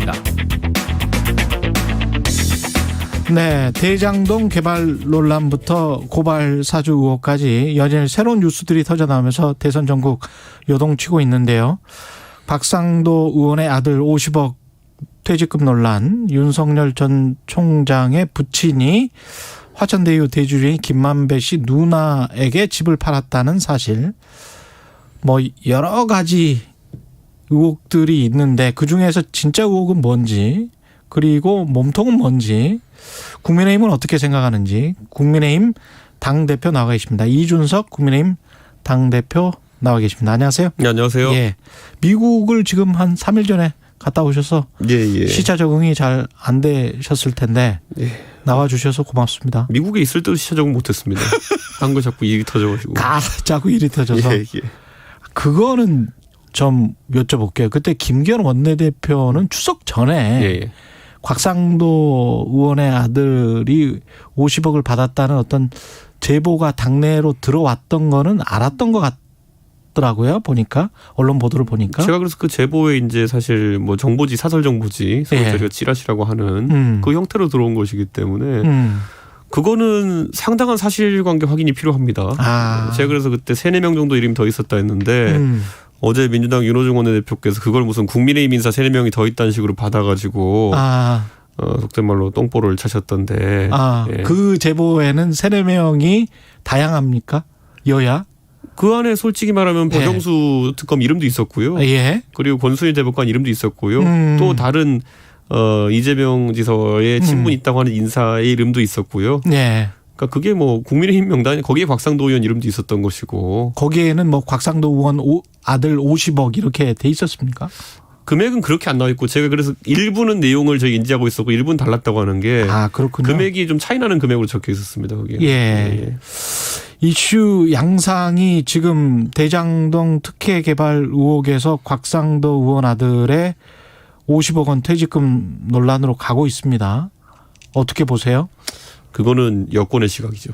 시작합니다. 네, 대장동 개발 논란부터 고발 사주 의혹까지 연일 새로운 뉴스들이 터져나오면서 대선 전국 요동치고 있는데요. 박상도 의원의 아들 50억 퇴직금 논란, 윤석열 전 총장의 부친이 화천대유 대주주인 김만배 씨 누나에게 집을 팔았다는 사실, 뭐 여러 가지 의혹들이 있는데 그중에서 진짜 의혹은 뭔지, 그리고 몸통은 뭔지, 국민의힘은 어떻게 생각하는지, 국민의힘 당대표 나와 계십니다. 이준석 국민의힘 당대표 나와 계십니다. 안녕하세요. 네, 안녕하세요. 예. 미국을 지금 한 3일 전에 갔다 오셔서 시차 적응이 잘 안 되셨을 텐데 나와 주셔서 고맙습니다. 미국에 있을 때도 시차 적응 못했습니다. 한국 자꾸 일이 터져가지고. 자꾸 일이 터져서. 그거는 좀 여쭤볼게요. 그때 김기현 원내대표는 추석 전에 곽상도 의원의 아들이 50억을 받았다는 어떤 제보가 당내로 들어왔던 거는 알았던 것 같더라고요. 보니까 언론 보도를 보니까. 제가 그래서 그 제보에 이제 사실 뭐 정보지, 사설 정보지, 저희가 찌라시라고 하는 그 형태로 들어온 것이기 때문에 그거는 상당한 사실관계 확인이 필요합니다. 제가 그래서 그때 3-4명 정도 이름이 더 있었다 했는데 어제 민주당 윤호중 원내대표께서 그걸 무슨 국민의힘 인사 3-4명이 더 있다는 식으로 받아가지고 속된 말로 똥볼을 차셨던데. 그 제보에는 3-4명이 다양합니까? 여야? 그 안에 솔직히 말하면 박영수 특검 이름도 있었고요. 그리고 권순일 대법관 이름도 있었고요. 또 다른 이재명 지사의 친분이 있다고 하는 인사의 이름도 있었고요. 그러니까 그게 뭐 국민의힘 명단이 거기에 곽상도 의원 이름도 있었던 것이고. 거기에는 뭐 곽상도 의원 아들 50억 이렇게 돼 있었습니까? 금액은 그렇게 안 나와 있고 제가 그래서 일부는 내용을 저희 인지하고 있었고 일부는 달랐다고 하는 게 그렇군요. 금액이 좀 차이 나는 금액으로 적혀 있었습니다. 거기에. 이슈 양상이 지금 대장동 특혜 개발 의혹에서 곽상도 의원 아들의 50억 원 퇴직금 논란으로 가고 있습니다. 어떻게 보세요? 그거는 여권의 시각이죠.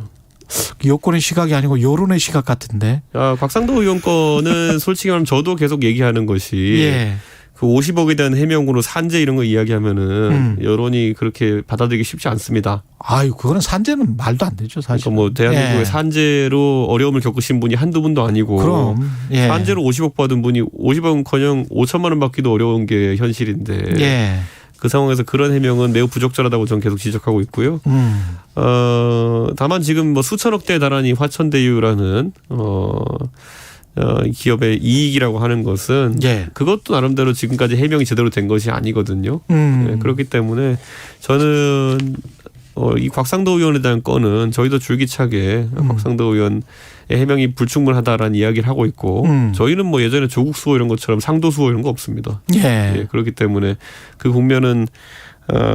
여권의 시각이 아니고 여론의 시각 같은데. 곽상도 의원 건은 솔직히 말하면 저도 계속 얘기하는 것이 그 50억에 대한 해명으로 산재 이런 거 이야기하면은 여론이 그렇게 받아들이기 쉽지 않습니다. 그거는 산재는 말도 안 되죠, 사실. 그러니까 뭐 대한민국의 산재로 어려움을 겪으신 분이 한두 분도 아니고. 그럼. 산재로 50억 받은 분이 50억은커녕 5천만 원 받기도 어려운 게 현실인데. 그 상황에서 그런 해명은 매우 부적절하다고 저는 계속 지적하고 있고요. 다만 지금 뭐 수천억대에 달하는 화천대유라는 기업의 이익이라고 하는 것은 그것도 나름대로 지금까지 해명이 제대로 된 것이 아니거든요. 그렇기 때문에 저는 이 곽상도 의원에 대한 건은 저희도 줄기차게 곽상도 의원의 해명이 불충분하다라는 이야기를 하고 있고 저희는 뭐 예전에 조국 수호 이런 것처럼 상도 수호 이런 거 없습니다. 그렇기 때문에 그 국면은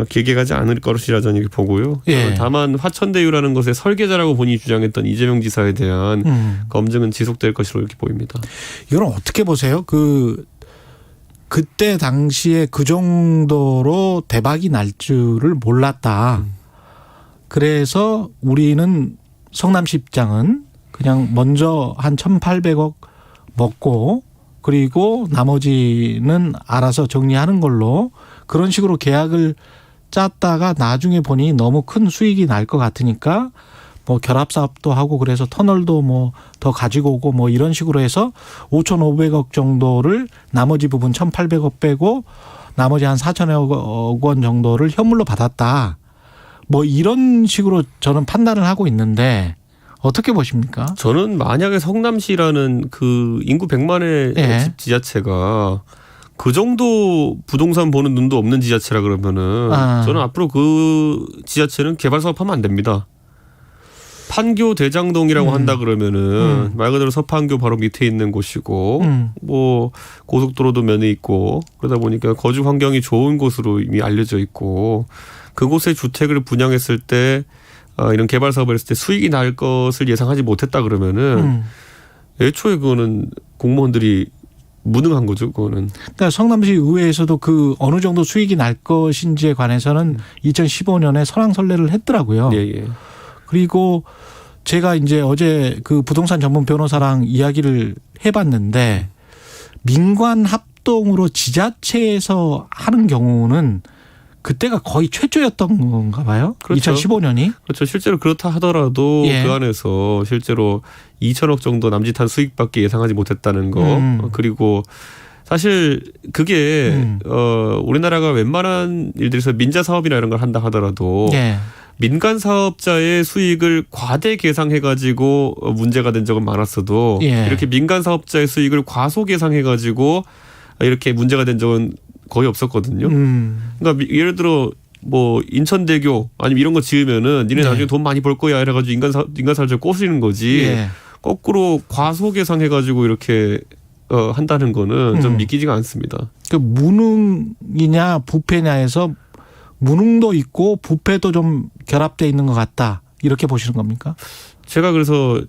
길게 가지 않을 것이라 저는 이렇게 보고요. 다만 화천대유라는 것의 설계자라고 본인이 주장했던 이재명 지사에 대한 검증은 지속될 것으로 이렇게 보입니다. 이건 어떻게 보세요? 그때 당시에 그 정도로 대박이 날 줄을 몰랐다. 그래서 우리는 성남시 입장은 그냥 먼저 한 1,800억 먹고 그리고 나머지는 알아서 정리하는 걸로 그런 식으로 계약을 짰다가 나중에 보니 너무 큰 수익이 날 것 같으니까 뭐 결합사업도 하고 그래서 터널도 뭐 더 가지고 오고 뭐 이런 식으로 해서 5,500억 정도를 나머지 부분 1,800억 빼고 나머지 한 4천억 원 정도를 현물로 받았다. 뭐 이런 식으로 저는 판단을 하고 있는데 어떻게 보십니까? 저는 만약에 성남시라는 그 인구 100만의 집 지자체가 그 정도 부동산 보는 눈도 없는 지자체라 그러면은 저는 앞으로 그 지자체는 개발 사업하면 안 됩니다. 판교 대장동이라고 한다 그러면은 말 그대로 서판교 바로 밑에 있는 곳이고 뭐 고속도로도 면에 있고 그러다 보니까 거주 환경이 좋은 곳으로 이미 알려져 있고 그곳에 주택을 분양했을 때 이런 개발 사업을 했을 때 수익이 날 것을 예상하지 못했다 그러면은 애초에 그거는 공무원들이 무능한 거죠, 그거는. 그러니까 성남시 의회에서도 그 어느 정도 수익이 날 것인지에 관해서는 2015년에 설왕설래를 했더라고요. 그리고 제가 이제 어제 그 부동산 전문 변호사랑 이야기를 해봤는데 민관 합동으로 지자체에서 하는 경우는 그때가 거의 최초였던 건가 봐요. 그렇죠. 2015년이. 그렇죠. 실제로 그렇다 하더라도 예. 그 안에서 실제로 2천억 정도 남짓한 수익밖에 예상하지 못했다는 거. 그리고 사실 그게 우리나라가 웬만한 일들에서 민자 사업이나 이런 걸 한다 하더라도 예. 민간 사업자의 수익을 과대 계상해가지고 문제가 된 적은 많았어도 예. 이렇게 민간 사업자의 수익을 과소 계상해가지고 이렇게 문제가 된 적은 거의 없었거든요. 그러니까 예를 들어 뭐 인천대교 아니면 이런 거 지으면은 니네 나중에 돈 많이 벌 거야 이래가지고 인간 사업자 꼬시는 거지. 예. 거꾸로 과소 계상해가지고 이렇게 한다는 거는 좀 믿기지가 않습니다. 그 무능이냐 부패냐에서 무능도 있고 부패도 좀 결합돼 있는 것 같다 이렇게 보시는 겁니까? 제가 그래서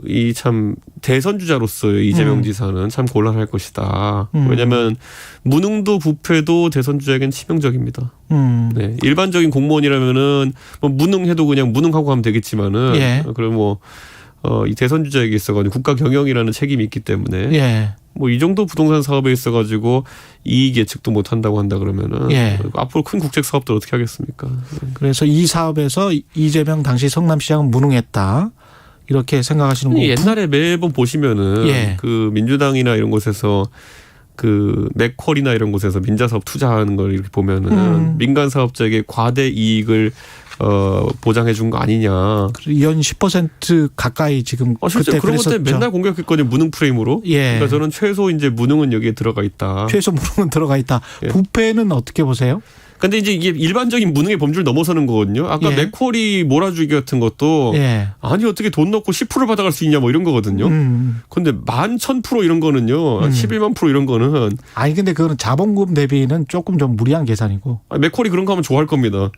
이 참 대선 주자로서의 이재명 지사는 참 곤란할 것이다. 왜냐하면 무능도 부패도 대선 주자에겐 치명적입니다. 네, 일반적인 공무원이라면은 뭐 무능해도 그냥 무능하고 가면 되겠지만은 예. 그리고 뭐 이 대선 주자에게 있어가지고 국가 경영이라는 책임이 있기 때문에 예. 뭐 이 정도 부동산 사업에 있어가지고 이익 예측도 못 한다고 한다 그러면은 예. 앞으로 큰 국책 사업들 어떻게 하겠습니까? 그래서 이 사업에서 이재명 당시 성남시장은 무능했다 이렇게 생각하시는 거고. 옛날에 매번 보시면은 예. 그 민주당이나 이런 곳에서 그 맥쿼리나 이런 곳에서 민자사업 투자하는 걸 이렇게 보면은 민간 사업자에게 과대 이익을 보장해 준 거 아니냐. 연 10% 가까이 지금 실제 그때 그런 것 때문에 그랬었죠. 맨날 공격했거든요. 무능 프레임으로. 예. 그러니까 저는 최소 이제 무능은 여기에 들어가 있다. 최소 무능은 들어가 있다. 예. 부패는 어떻게 보세요? 근데 이제 이게 일반적인 무능의 범주를 넘어서는 거거든요. 아까 예. 맥쿼리 몰아주기 같은 것도 예. 아니 어떻게 돈 넣고 10%를 받아갈 수 있냐 뭐 이런 거거든요. 근데 11,000% 이런 거는요. 11만 프로 이런 거는 아니 근데 그거는 자본금 대비는 조금 좀 무리한 계산이고. 맥쿼리 그런 거 하면 좋아할 겁니다.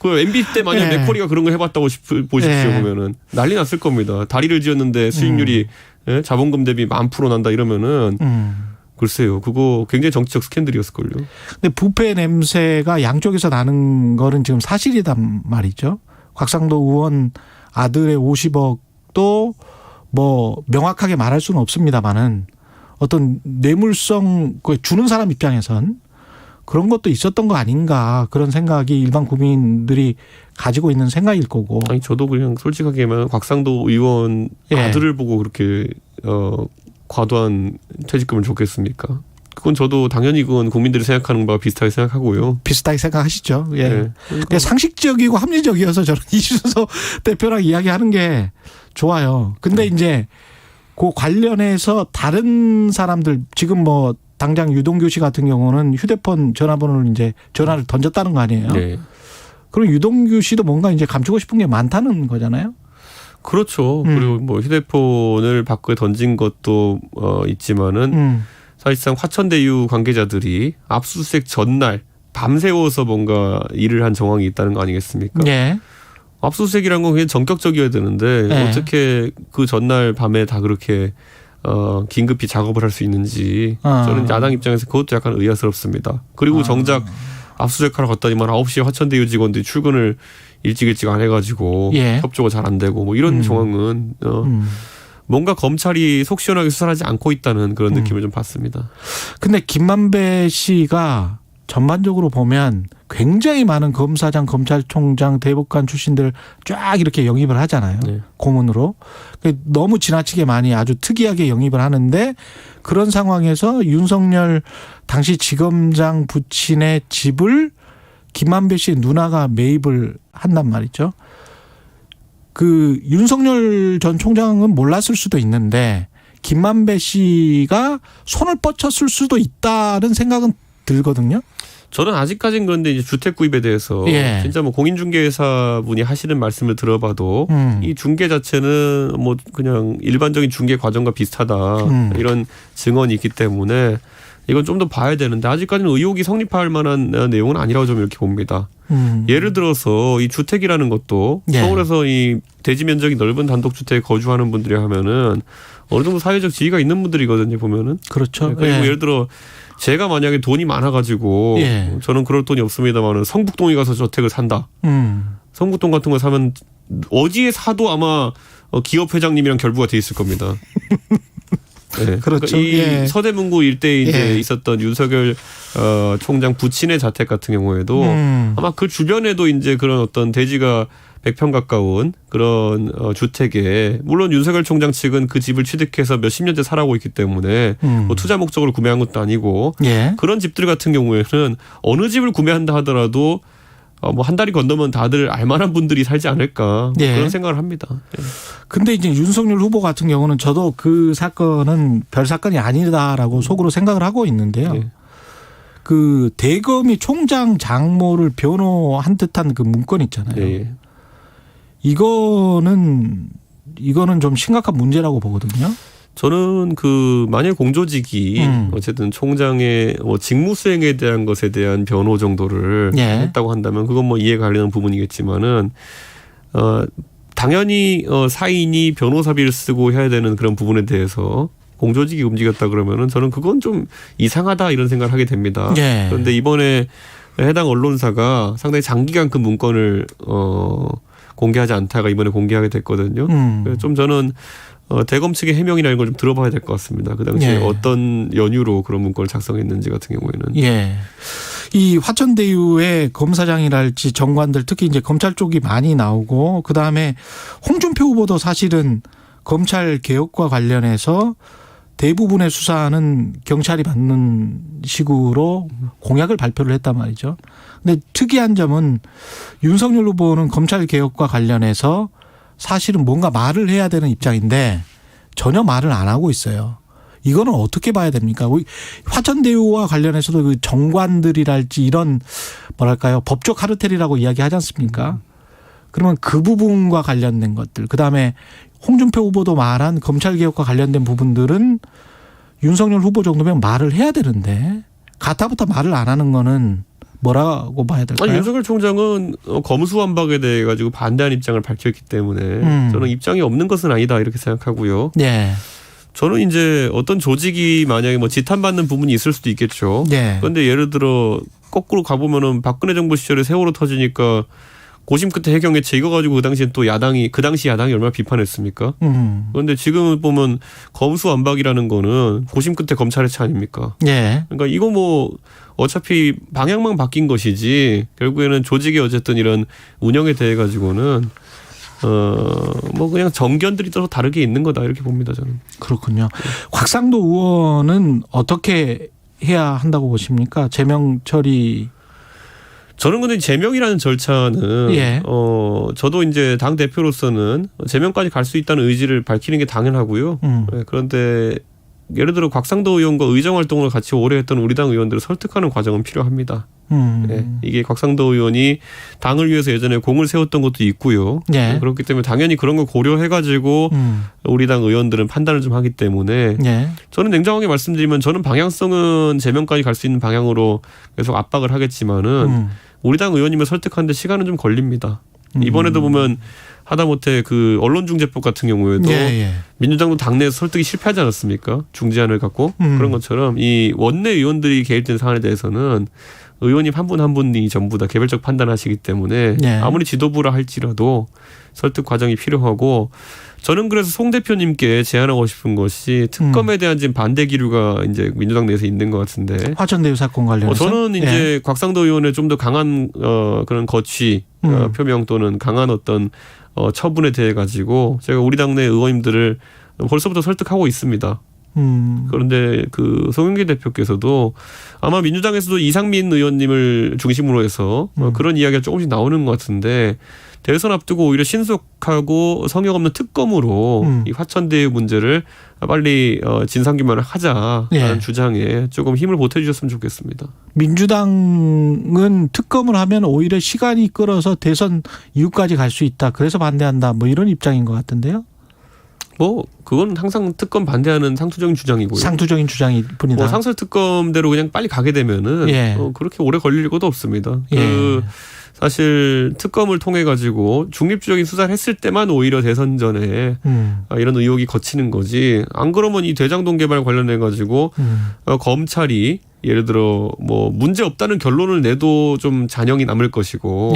그 MB 때 만약 예. 맥쿼리가 그런 거 해봤다고 보십시오. 예. 보면은 난리 났을 겁니다. 다리를 지었는데 수익률이 예? 자본금 대비 10,000% 난다 이러면은 글쎄요. 그거 굉장히 정치적 스캔들이었을걸요. 근데 부패 냄새가 양쪽에서 나는 거는 지금 사실이단 말이죠. 곽상도 의원 아들의 50억도 뭐 명확하게 말할 수는 없습니다만은 어떤 뇌물성 주는 사람 입장에선 그런 것도 있었던 거 아닌가 그런 생각이 일반 국민들이 가지고 있는 생각일 거고. 아니 저도 그냥 솔직하게 말하면 곽상도 의원 예. 아들을 보고 그렇게 과도한 퇴직금을 줬겠습니까? 그건 저도 당연히 그건 국민들이 생각하는 바와 비슷하게 생각하고요. 비슷하게 생각하시죠. 예. 네. 그러니까 상식적이고 합리적이어서 저는 이준석 대표랑 이야기하는 게 좋아요. 근데 이제 그 관련해서 다른 사람들 지금 뭐 당장 유동규 씨 같은 경우는 휴대폰 전화번호를 이제 전화를 던졌다는 거 아니에요? 네. 그럼 유동규 씨도 뭔가 이제 감추고 싶은 게 많다는 거잖아요. 그렇죠. 그리고 뭐 휴대폰을 밖에 던진 것도 있지만은 사실상 화천대유 관계자들이 압수수색 전날 밤새워서 뭔가 일을 한 정황이 있다는 거 아니겠습니까? 네. 압수수색이란 건 그냥 전격적이어야 되는데 네. 어떻게 그 전날 밤에 다 그렇게 긴급히 작업을 할 수 있는지 저는 야당 입장에서 그것도 약간 의아스럽습니다. 그리고 정작 압수수색하러 갔더니만 9시에 화천대유 직원들이 출근을 일찍 안 해가지고 예. 협조가 잘 안 되고 뭐 이런 정황은 뭔가 검찰이 속 시원하게 수사하지 않고 있다는 그런 느낌을 좀 받습니다. 근데 김만배 씨가 전반적으로 보면 굉장히 많은 검사장, 검찰총장, 대법관 출신들 쫙 이렇게 영입을 하잖아요. 네. 고문으로. 너무 지나치게 많이 아주 특이하게 영입을 하는데 그런 상황에서 윤석열 당시 지검장 부친의 집을 김만배 씨의 누나가 매입을 한단 말이죠. 그 윤석열 전 총장은 몰랐을 수도 있는데 김만배 씨가 손을 뻗쳤을 수도 있다는 생각은 들거든요. 저는 아직까지는 그런데 이제 주택 구입에 대해서 예. 진짜 뭐 공인중개사 분이 하시는 말씀을 들어봐도 이 중개 자체는 뭐 그냥 일반적인 중개 과정과 비슷하다 이런 증언이 있기 때문에 이건 좀 더 봐야 되는데 아직까지는 의혹이 성립할 만한 내용은 아니라고 좀 이렇게 봅니다. 예를 들어서 이 주택이라는 것도 예. 서울에서 이 대지 면적이 넓은 단독주택에 거주하는 분들이 하면은 어느 정도 사회적 지위가 있는 분들이거든요 보면은. 그렇죠. 네, 그리고 예. 예를 들어 제가 만약에 돈이 많아가지고 예. 저는 그럴 돈이 없습니다만은 성북동에 가서 저택을 산다. 성북동 같은 거 사면 어디에 사도 아마 기업 회장님이랑 결부가 돼 있을 겁니다. 네. 그렇죠. 그러니까 이 예. 서대문구 일대에 이제 예. 있었던 윤석열 총장 부친의 자택 같은 경우에도 아마 그 주변에도 이제 그런 어떤 대지가 100평 가까운 그런 주택에 물론 윤석열 총장 측은 그 집을 취득해서 몇십 년째 살아오고 있기 때문에 뭐 투자 목적으로 구매한 것도 아니고 예. 그런 집들 같은 경우에는 어느 집을 구매한다 하더라도 뭐 한 달이 건너면 다들 알만한 분들이 살지 않을까 예. 그런 생각을 합니다. 예. 근데 이제 윤석열 후보 같은 경우는 저도 그 사건은 별 사건이 아니다라고 속으로 생각을 하고 있는데요. 예. 그 대검이 총장 장모를 변호한 듯한 그 문건 있잖아요. 예. 이거는 좀 심각한 문제라고 보거든요. 저는 그 만약 공조직이 어쨌든 총장의 뭐 직무 수행에 대한 것에 대한 변호 정도를 예. 했다고 한다면 그건 뭐 이해가 가려는 부분이겠지만은 당연히 사인이 변호사비를 쓰고 해야 되는 그런 부분에 대해서 공조직이 움직였다 그러면은 저는 그건 좀 이상하다 이런 생각을 하게 됩니다. 예. 그런데 이번에 해당 언론사가 상당히 장기간 그 문건을 공개하지 않다가 이번에 공개하게 됐거든요. 그래서 좀 저는 대검 측의 해명이라는 걸 좀 들어봐야 될 것 같습니다. 그 당시에 예. 어떤 연유로 그런 문건을 작성했는지 같은 경우에는. 예. 이 화천대유의 검사장이랄지 정관들 특히 이제 검찰 쪽이 많이 나오고 그다음에 홍준표 후보도 사실은 검찰 개혁과 관련해서 대부분의 수사는 경찰이 받는 식으로 공약을 발표를 했단 말이죠. 근데 특이한 점은 윤석열 후보는 검찰 개혁과 관련해서 사실은 뭔가 말을 해야 되는 입장인데 전혀 말을 안 하고 있어요. 이거는 어떻게 봐야 됩니까? 화천대유와 관련해서도 그 정관들이랄지 이런 뭐랄까요 법적 카르텔이라고 이야기하지 않습니까? 그러면 그 부분과 관련된 것들 그다음에 홍준표 후보도 말한 검찰 개혁과 관련된 부분들은 윤석열 후보 정도면 말을 해야 되는데 가타부터 말을 안 하는 거는 뭐라고 봐야 될까요? 아니, 윤석열 총장은 검수완박에 대해 가지고 반대하는 입장을 밝혔기 때문에 저는 입장이 없는 것은 아니다 이렇게 생각하고요. 네. 저는 이제 어떤 조직이 만약에 뭐 지탄받는 부분이 있을 수도 있겠죠. 네. 그런데 예를 들어 거꾸로 가보면은 박근혜 정부 시절에 세월호 터지니까 고심 끝에 해경해체 이거 가지고 그 당시에 또 그 당시 야당이 얼마나 비판했습니까? 그런데 지금 보면 검수완박이라는 거는 고심 끝에 검찰의 차 아닙니까? 네. 그러니까 이거 뭐 어차피 방향만 바뀐 것이지 결국에는 조직의 어쨌든 이런 운영에 대해 가지고는 뭐 그냥 정견들이 서로 다르게 있는 거다 이렇게 봅니다 저는. 그렇군요. 곽상도 의원은 어떻게 해야 한다고 보십니까? 제명 처리. 저는 근데 제명이라는 절차는 예. 저도 이제 당 대표로서는 제명까지 갈 수 있다는 의지를 밝히는 게 당연하고요. 네, 그런데 예를 들어 곽상도 의원과 의정 활동을 같이 오래 했던 우리 당 의원들을 설득하는 과정은 필요합니다. 네, 이게 곽상도 의원이 당을 위해서 예전에 공을 세웠던 것도 있고요. 네. 그렇기 때문에 당연히 그런 걸 고려해가지고 우리 당 의원들은 판단을 좀 하기 때문에 네. 저는 냉정하게 말씀드리면 저는 방향성은 제명까지 갈 수 있는 방향으로 계속 압박을 하겠지만은 우리 당 의원님을 설득하는데 시간은 좀 걸립니다. 이번에도 보면 하다못해 그 언론중재법 같은 경우에도 예. 민주당도 당내에서 설득이 실패하지 않았습니까? 중재안을 갖고 그런 것처럼 이 원내 의원들이 개입된 사안에 대해서는 의원님 한 분 한 분이 전부 다 개별적 판단하시기 때문에 예. 아무리 지도부라 할지라도 설득 과정이 필요하고 저는 그래서 송 대표님께 제안하고 싶은 것이 특검에 대한 지금 반대 기류가 이제 민주당 내에서 있는 것 같은데 화천대유 사건 관련해서 저는 이제 곽상도 의원의 좀 더 강한 그런 거취 표명 또는 강한 어떤 처분에 대해 가지고 제가 우리 당내 의원님들을 벌써부터 설득하고 있습니다. 그런데 그 송영길 대표께서도 아마 민주당에서도 이상민 의원님을 중심으로 해서 그런 이야기가 조금씩 나오는 것 같은데 대선 앞두고 오히려 신속하고 성역 없는 특검으로 이 화천대유 문제를 빨리 진상규명을 하자라는 주장에 조금 힘을 보태주셨으면 좋겠습니다. 민주당은 특검을 하면 오히려 시간이 끌어서 대선 이후까지 갈 수 있다. 그래서 반대한다. 뭐 이런 입장인 것 같은데요. 뭐 그건 항상 특검 반대하는 상투적인 주장이고요. 상투적인 주장일 뿐이다. 뭐 상설 특검대로 그냥 빨리 가게 되면은 그렇게 오래 걸릴 것도 없습니다. 사실 특검을 통해 가지고 중립적인 수사를 했을 때만 오히려 대선 전에 이런 의혹이 거치는 거지. 안 그러면 이 대장동 개발 관련해 가지고 검찰이 예를 들어 뭐 문제 없다는 결론을 내도 좀 잔영이 남을 것이고.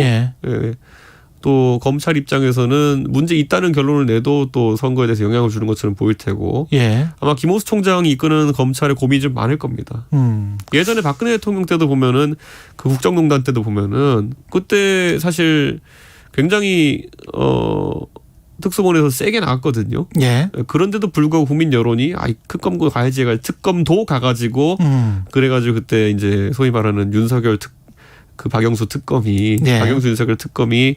또 검찰 입장에서는 문제 있다는 결론을 내도 또 선거에 대해서 영향을 주는 것처럼 보일 테고 예. 아마 김호수 총장이 이끄는 검찰의 고민이 좀 많을 겁니다. 예전에 박근혜 대통령 때도 보면은 그 국정농단 때도 보면은 그때 사실 굉장히 특수본에서 세게 나왔거든요. 예. 그런데도 불구하고 국민 여론이 특검도 가야지 해가 특검도 가가지고 그래가지고 그때 이제 소위 말하는 윤석열 그 박영수 특검이 예. 박영수 윤석열 특검이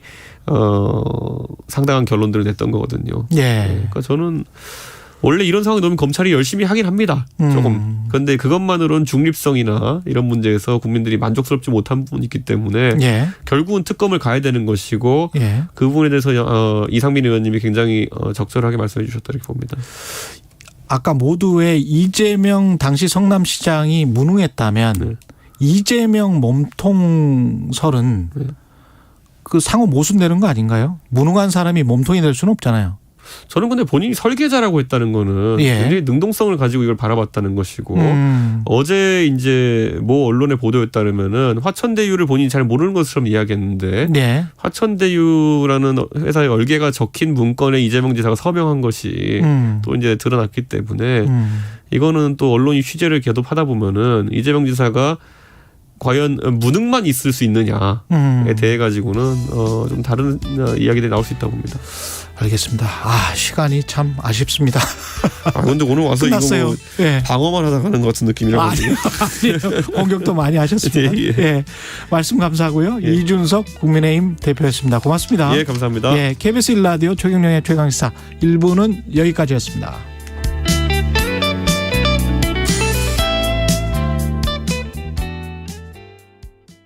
상당한 결론들을 냈던 거거든요. 예. 그러니까 저는 원래 이런 상황이 나오면 검찰이 열심히 하긴 합니다. 조금. 그런데 그것만으로는 중립성이나 이런 문제에서 국민들이 만족스럽지 못한 부분이 있기 때문에 예. 결국은 특검을 가야 되는 것이고 예. 그 부분에 대해서 이상민 의원님이 굉장히 적절하게 말씀해 주셨다 이렇게 봅니다. 아까 모두의 이재명 당시 성남시장이 무능했다면 네. 이재명 몸통설은 네. 그 상호 모순되는 거 아닌가요? 무능한 사람이 몸통이 될 수는 없잖아요. 저는 근데 본인이 설계자라고 했다는 거는 예. 굉장히 능동성을 가지고 이걸 바라봤다는 것이고 어제 이제 모 언론의 보도에 따르면은 화천대유를 본인이 잘 모르는 것처럼 이야기했는데 네. 화천대유라는 회사의 얼개가 적힌 문건에 이재명 지사가 서명한 것이 또 이제 드러났기 때문에 이거는 또 언론이 취재를 계속 하다 보면은 이재명 지사가 과연 무능만 있을 수 있느냐에 대해 가지고는 좀 다른 이야기들이 나올 수 있다고 봅니다. 알겠습니다. 시간이 참 아쉽습니다. 근데 오늘 와서 끝났어요. 이거 뭐 예. 방어만 하다 가는 것 같은 느낌이라고요. 아니요. 공격도 많이 하셨습니다. 예. 예. 말씀 감사하고요. 예. 이준석 국민의힘 대표였습니다. 고맙습니다. 예, 감사합니다. 예, KBS 1라디오 최경영의 최강시사 1부는 여기까지였습니다.